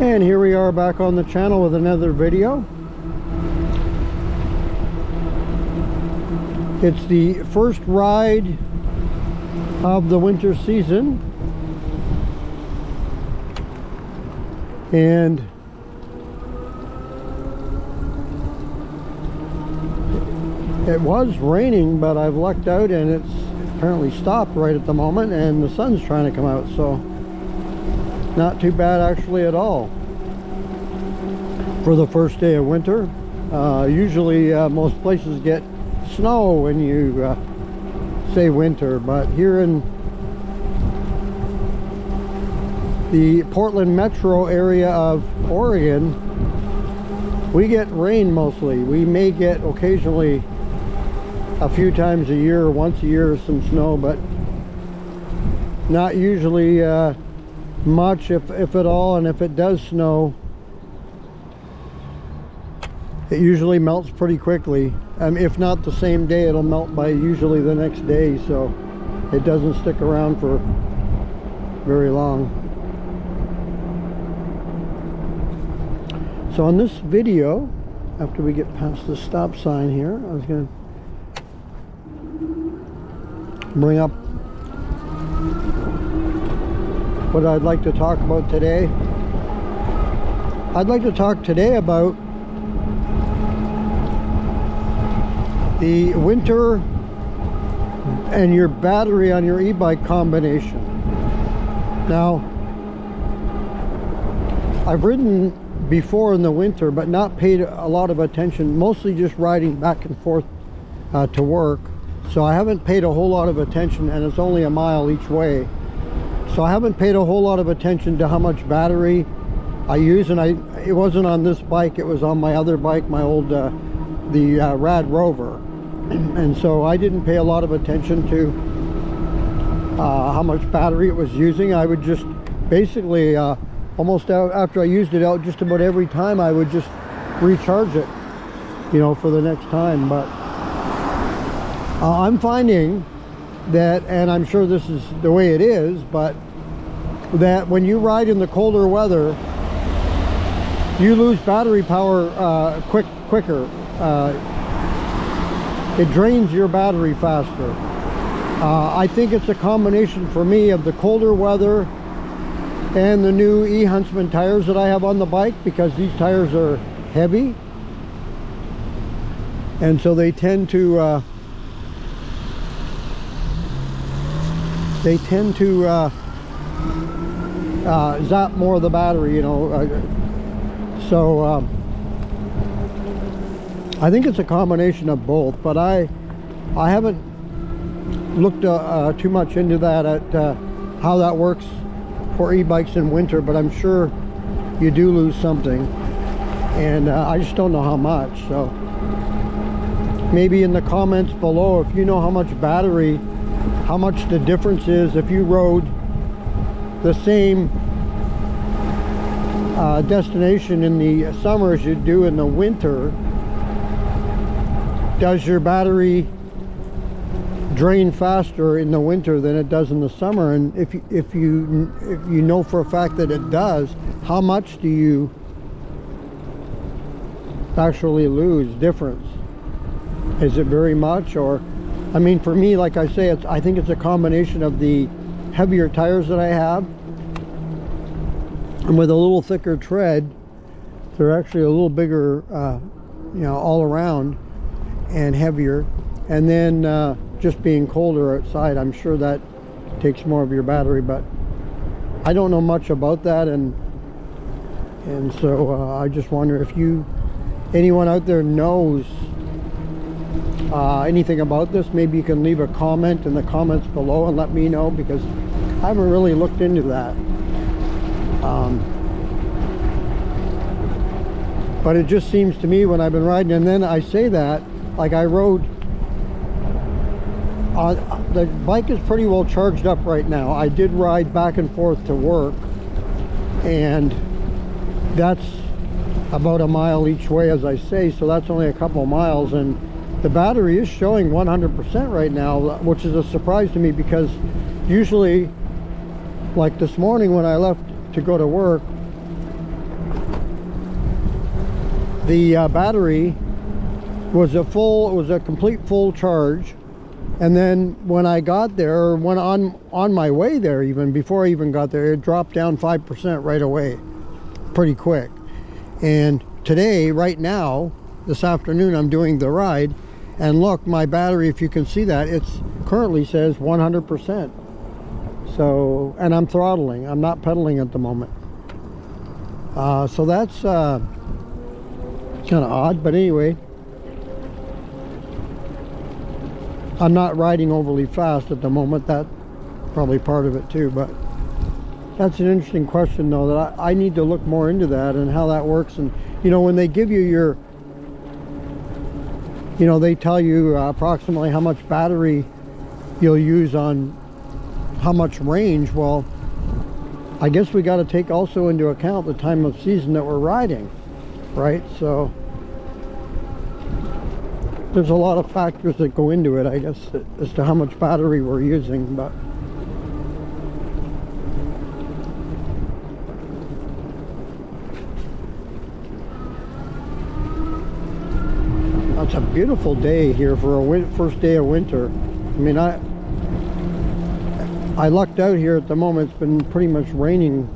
And here we are back on the channel with another video. It's the first ride of the winter season, and it was raining, but I've lucked out and it's apparently stopped right at the moment, and the sun's trying to come out, so not too bad actually at all for the first day of winter. Usually most places get snow when you say winter, but here in the Portland metro area of Oregon, we get rain mostly. We may get occasionally a few times a year, once a year, some snow, but not usually much, if at all. And if it does snow, it usually melts pretty quickly. If not the same day, it'll melt by usually the next day, so it doesn't stick around for very long. So on this video, after we get past the stop sign here, I was going to bring up what I'd like to talk about today. I'd like to talk today about the winter and your battery on your e-bike combination. Now, I've ridden before in the winter, but not paid a lot of attention, mostly just riding back and forth to work. So I haven't paid a whole lot of attention, and it's only a mile each way. So I haven't paid a whole lot of attention to how much battery I use, and it wasn't on this bike, it was on my other bike, my old the Rad Rover. And so I didn't pay a lot of attention to how much battery it was using. I would just basically almost after I used it out, just about every time I would just recharge it, you know, for the next time. But I'm finding that, and I'm sure this is the way it is, but that when you ride in the colder weather, you lose battery power quicker. It drains your battery faster. I think it's a combination for me of the colder weather and the new E-Huntsman tires that I have on the bike, because these tires are heavy, and so they tend to zap more of the battery, you know. So I think it's a combination of both, but I haven't looked too much into that, at how that works for e-bikes in winter, but I'm sure you do lose something, and I just don't know how much. So maybe in the comments below, if you know how much battery, how much the difference is if you rode the same destination in the summer as you do in the winter. Does your battery drain faster in the winter than it does in the summer? And if you know for a fact that it does, how much do you actually lose difference? Is it very much? Or, I mean, for me, like I say, I think it's a combination of the heavier tires that I have, and with a little thicker tread, they're actually a little bigger, you know, all around, and heavier. And then just being colder outside, I'm sure that takes more of your battery, but I don't know much about that, and so I just wonder if anyone out there knows anything about this. Maybe you can leave a comment in the comments below and let me know, because I haven't really looked into that. But it just seems to me when I've been riding, and then I say that, like I rode, the bike is pretty well charged up right now. I did ride back and forth to work, and that's about a mile each way, as I say, so that's only a couple miles, and the battery is showing 100% right now, which is a surprise to me, because usually, like this morning when I left to go to work, the battery was a complete full charge, and then when I got there, or when on my way there, even before I even got there, it dropped down 5% right away, pretty quick. And today, right now, this afternoon, I'm doing the ride, and look, my battery, if you can see that, it's currently says 100%. So, and I'm throttling, I'm not pedaling at the moment. So that's kind of odd, but anyway, I'm not riding overly fast at the moment. That's probably part of it too, but that's an interesting question though, that I need to look more into that and how that works. And you know, when they give you your, you know, they tell you approximately how much battery you'll use on how much range. Well, I guess we got to take also into account the time of season that we're riding, right? So there's a lot of factors that go into it, I guess, as to how much battery we're using. But it's a beautiful day here for a first day of winter. I mean, I lucked out here at the moment. It's been pretty much raining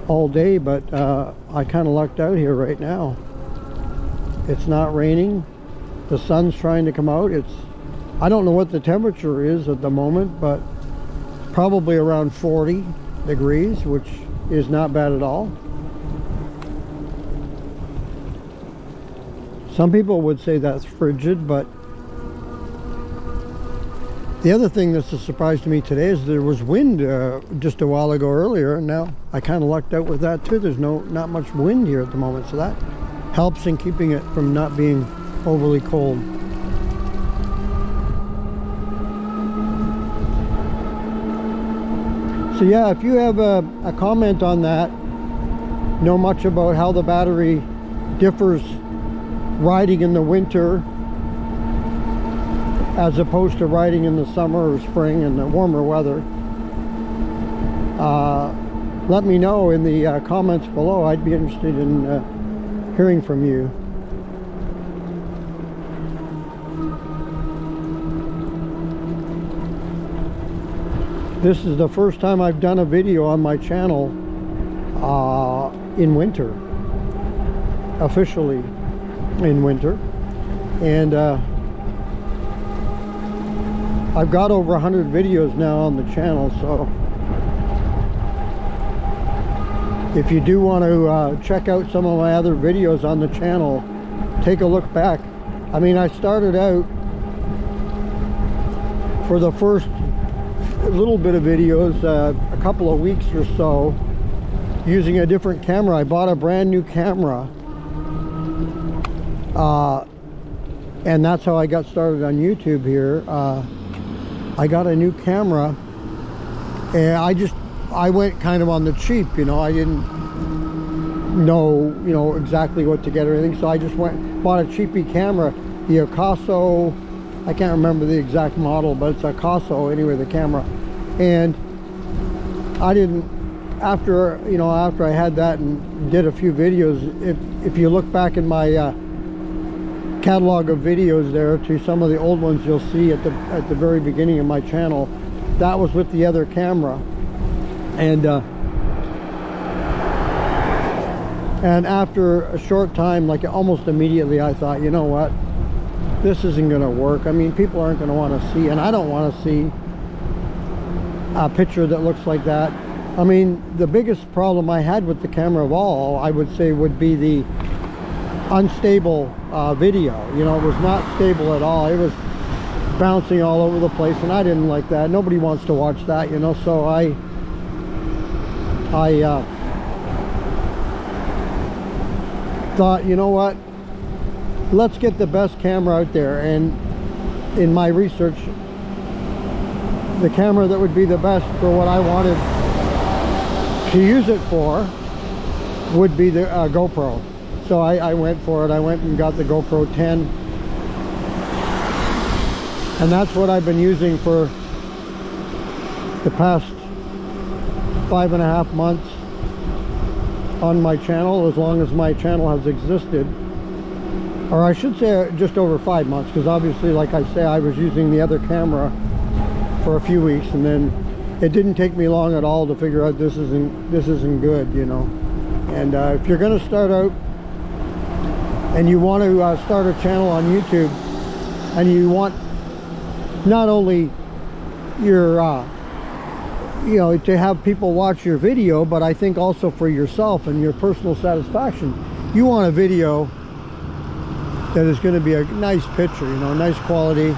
all day, but I kind of lucked out here right now. It's not raining. The sun's trying to come out. I don't know what the temperature is at the moment, but probably around 40 degrees, which is not bad at all. Some people would say that's frigid, but the other thing that's a surprise to me today is there was wind just a while ago earlier, and now I kind of lucked out with that too. There's not much wind here at the moment, so that helps in keeping it from not being overly cold. So yeah, if you have a comment on that, know much about how the battery differs riding in the winter as opposed to riding in the summer or spring and the warmer weather, let me know in the comments below. I'd be interested in hearing from you. This is the first time I've done a video on my channel in winter, officially in winter, and I've got over 100 videos now on the channel. So if you do want to check out some of my other videos on the channel, take a look back. I mean, I started out for the first little bit of videos a couple of weeks or so using a different camera. I bought a brand new camera, and that's how I got started on YouTube here. I got a new camera, and I went kind of on the cheap, you know. I didn't know, you know, exactly what to get or anything, so I just bought a cheapy camera, the Picasso. I can't remember the exact model, but it's a Picasso anyway, the camera. And I didn't, after I had that and did a few videos, if you look back in my catalog of videos there to some of the old ones, you'll see at the very beginning of my channel, that was with the other camera. And after a short time, like almost immediately, I thought, you know what, this isn't going to work. I mean, people aren't going to want to see, and I don't want to see a picture that looks like that. I mean, the biggest problem I had with the camera of all, I would say, would be the unstable video. You know, it was not stable at all. It was bouncing all over the place, and I didn't like that. Nobody wants to watch that, you know. So I thought, you know what, let's get the best camera out there. And in my research, the camera that would be the best for what I wanted to use it for would be the GoPro. So I went for it. I went and got the GoPro 10, and that's what I've been using for the past 5.5 months. on my channel as long as my channel has existed. Or I should say just over 5 months, because obviously, like I say, I was using the other camera for a few weeks, and then it didn't take me long at all to figure out this isn't good, you know. And if you're going to start out and you want to start a channel on YouTube, and you want not only your you know, to have people watch your video, but I think also for yourself and your personal satisfaction, you want a video that is going to be a nice picture, you know, nice quality,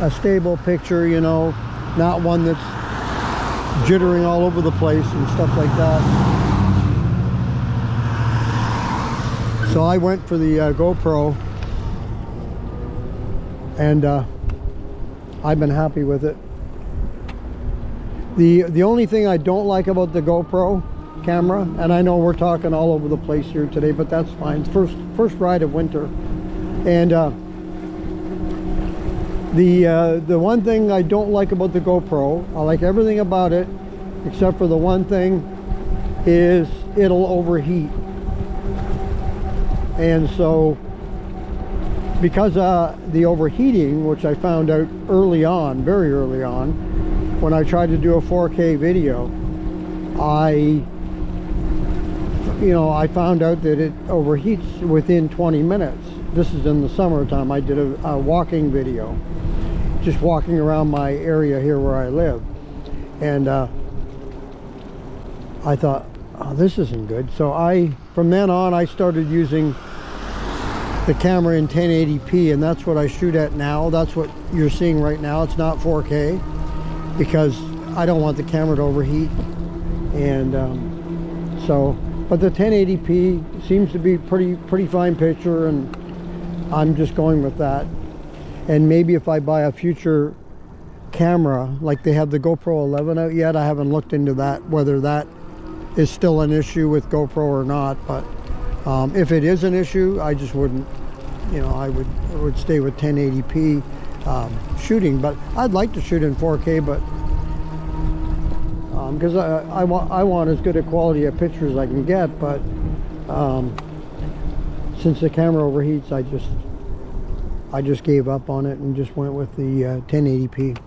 a stable picture, you know, not one that's jittering all over the place and stuff like that. So I went for the GoPro, and I've been happy with it. The only thing I don't like about the GoPro camera, and I know we're talking all over the place here today, but that's fine. First ride of winter, and the one thing I don't like about the GoPro, I like everything about it except for the one thing, is it'll overheat. And so because the overheating, which I found out early on, very early on, when I tried to do a 4K video, I found out that it overheats within 20 minutes. This is in the summertime. I did a walking video, just walking around my area here where I live. And I thought, oh, this isn't good. So from then on, I started using the camera in 1080p, and that's what I shoot at now. That's what you're seeing right now. It's not 4K because I don't want the camera to overheat. And but the 1080p seems to be pretty fine picture, and I'm just going with that. And maybe if I buy a future camera, like they have the GoPro 11 out yet, I haven't looked into that, whether that is still an issue with GoPro or not. But if it is an issue, I just wouldn't, you know, I would stay with 1080p shooting. But I'd like to shoot in 4K, but because I want as good a quality of picture as I can get. But since the camera overheats, I just gave up on it and just went with the 1080p.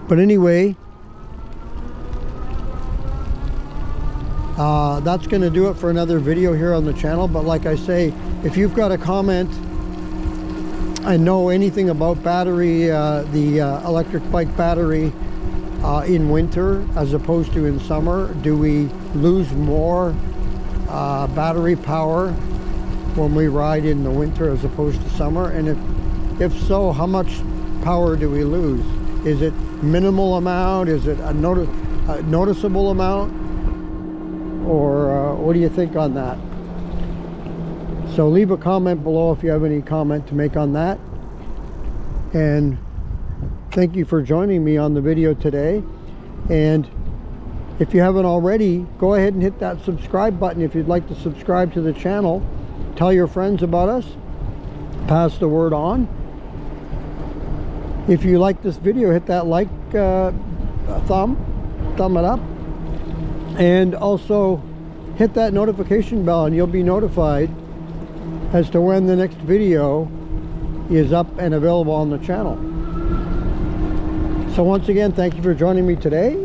But anyway, that's going to do it for another video here on the channel. But like I say, if you've got a comment and know anything about battery, the electric bike battery in winter as opposed to in summer, do we lose more battery power when we ride in the winter as opposed to summer? And if so, how much power do we lose? Is it minimal amount? Is it a noticeable amount? Or what do you think on that? So leave a comment below if you have any comment to make on that. And thank you for joining me on the video today. And if you haven't already, go ahead and hit that subscribe button if you'd like to subscribe to the channel. Tell your friends about us. Pass the word on. If you like this video, hit that like thumb it up. And also hit that notification bell, and you'll be notified as to when the next video is up and available on the channel. So once again, thank you for joining me today,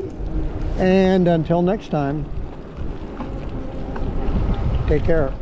and until next time, take care.